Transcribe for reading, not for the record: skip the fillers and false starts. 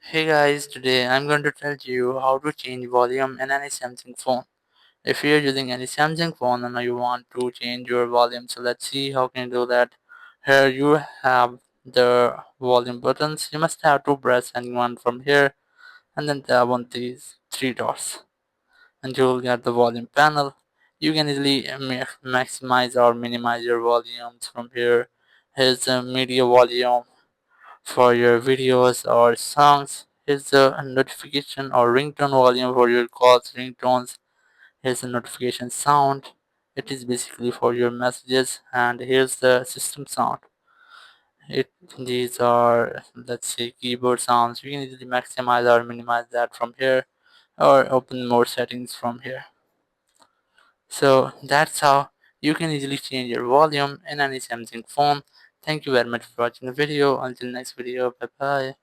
Hey guys, today I'm going to tell you how to change volume in any Samsung phone. If you're using any Samsung phone and you want to change your volume, so let's see how can you do that. Here you have the volume buttons. You must have to press anyone from here and then tap on these three dots and you'll get the volume panel. You can easily maximize or minimize your volumes from here. Here's the media volume for your videos or songs. Here's the notification or ringtone volume for your calls, ringtones. Here's the notification sound. It is basically for your messages. And here's the system sound. These are, let's say, keyboard sounds. You can easily maximize or minimize that from here, or open more settings from here. So that's how you can easily change your volume in any Samsung phone. Thank you very much for watching the video. Until next video, bye bye.